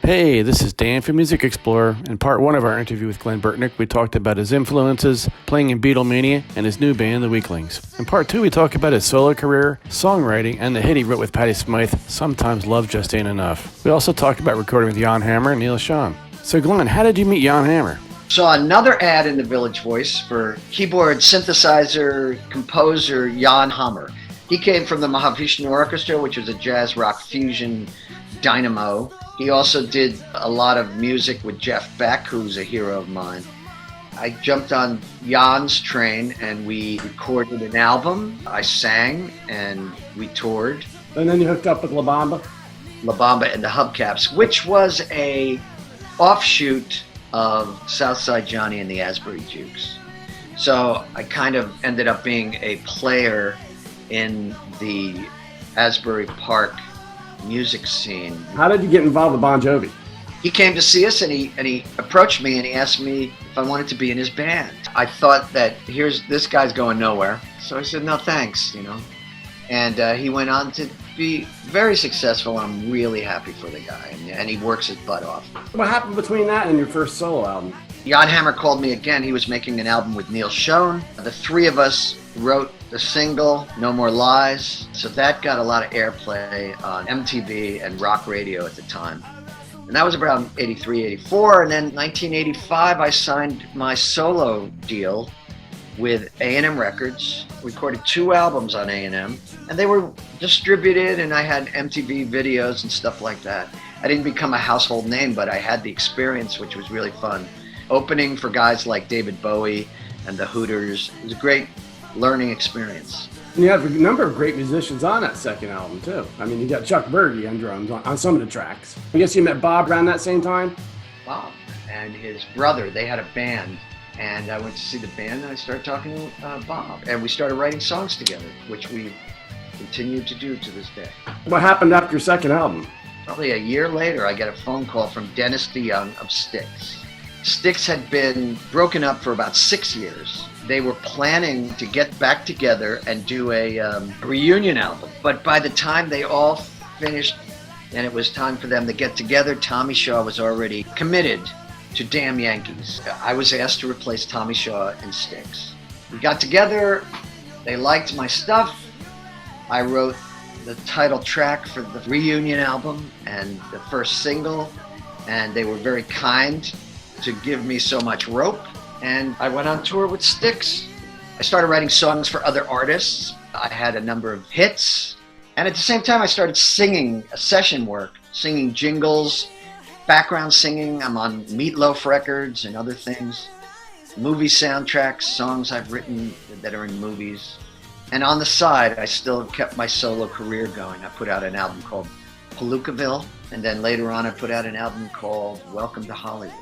Hey, this is Dan from MusicXplorer. In part one of our interview with Glen Burtnik, we talked about his influences, playing in Beatlemania, and his new band, The Weaklings. In part two, we talk about his solo career, songwriting, and the hit he wrote with Patti Smyth, Sometimes Love Just Ain't Enough. We also talked about recording with Jan Hammer and Styx. So Glen, how did you meet Jan Hammer? Saw another ad in the Village Voice for keyboard synthesizer composer Jan Hammer. He came from the Mahavishnu Orchestra, which was a jazz rock fusion dynamo. He also did a lot of music with Jeff Beck, who's a hero of mine. I jumped on Jan's train and we recorded an album. I sang and we toured. And then you hooked up with La Bamba? La Bamba and the Hubcaps, which was a offshoot of Southside Johnny and the Asbury Jukes. So I kind of ended up being a player in the Asbury Park music scene. How did you get involved with Bon Jovi? He came to see us and he approached me and he asked me if I wanted to be in his band. I thought that this guy's going nowhere. So I said, no thanks, And he went on to be very successful. I'm really happy for the guy and he works his butt off. What happened between that and your first solo album? Jan Hammer called me again. He was making an album with Neil Schon. The three of us wrote the single, No More Lies. So that got a lot of airplay on MTV and rock radio at the time. And that was around 83, 84. And then 1985, I signed my solo deal with A&M Records. Recorded 2 albums on A&M. And they were distributed and I had MTV videos and stuff like that. I didn't become a household name, but I had the experience, which was really fun. Opening for guys like David Bowie and the Hooters. It was a great learning experience. And you have a number of great musicians on that second album too. I mean, you got Chuck Berge on drums on some of the tracks. I guess you met Bob around that same time? Bob and his brother, they had a band. And I went to see the band and I started talking to Bob. And we started writing songs together, which we continue to do to this day. What happened after your second album? Probably a year later, I get a phone call from Dennis DeYoung of Styx. Styx had been broken up for about 6 years. They were planning to get back together and do a reunion album. But by the time they all finished and it was time for them to get together, Tommy Shaw was already committed to Damn Yankees. I was asked to replace Tommy Shaw in Styx. We got together, they liked my stuff. I wrote the title track for the reunion album and the first single, and they were very kind to give me so much rope. And I went on tour with Styx. I started writing songs for other artists. I had a number of hits. And at the same time, I started singing session work, singing jingles, background singing. I'm on Meatloaf records and other things. Movie soundtracks, songs I've written that are in movies. And on the side, I still kept my solo career going. I put out an album called Palookaville. And then later on, I put out an album called Welcome to Hollywood.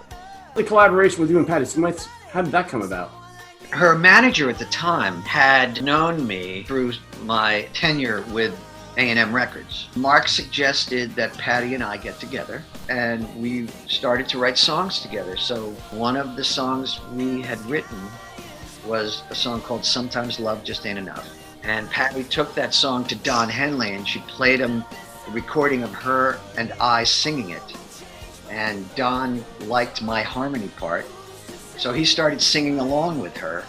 The collaboration with you and Patti Smyth, how did that come about? Her manager at the time had known me through my tenure with A&M Records. Mark suggested that Patti and I get together and we started to write songs together. So one of the songs we had written was a song called Sometimes Love Just Ain't Enough. And Patti took that song to Don Henley and she played him a recording of her and I singing it. And Don liked my harmony part, so he started singing along with her.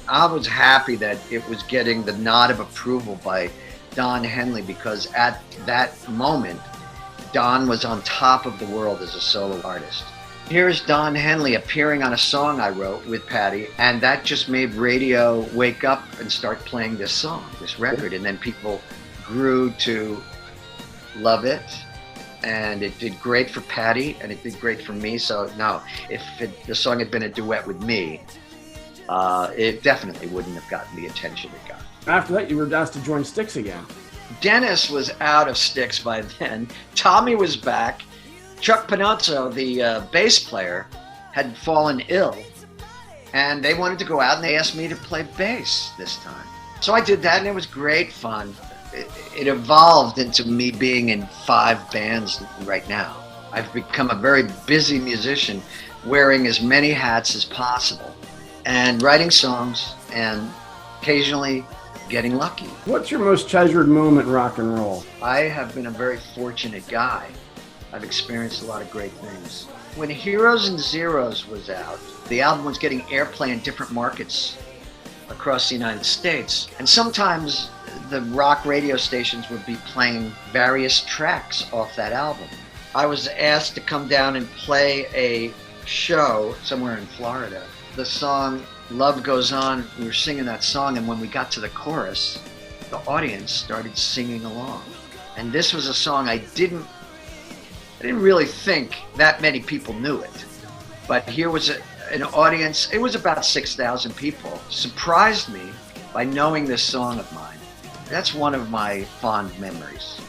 I was happy that it was getting the nod of approval by Don Henley because at that moment, Don was on top of the world as a solo artist. Here's Don Henley appearing on a song I wrote with Patti, and that just made radio wake up and start playing this song, this record, and then people grew to love it. And it did great for Patti, and it did great for me. So no, if the song had been a duet with me, it definitely wouldn't have gotten the attention it got. After that, you were asked to join Styx again. Dennis was out of Styx by then. Tommy was back. Chuck Panozzo, the bass player, had fallen ill. And they wanted to go out, and they asked me to play bass this time. So I did that, and it was great fun. It evolved into me being in 5 bands right now. I've become a very busy musician, wearing as many hats as possible, and writing songs, and occasionally getting lucky. What's your most treasured moment in rock and roll? I have been a very fortunate guy I've experienced a lot of great things. When Heroes and Zeros was out, the album was getting airplay in different markets across the United States. And sometimes the rock radio stations would be playing various tracks off that album. I was asked to come down and play a show somewhere in Florida. The song Love Goes On, we were singing that song, and when we got to the chorus, the audience started singing along. And this was a song I didn't really think that many people knew it. But here was an audience, it was about 6,000 people, surprised me by knowing this song of mine. That's one of my fond memories.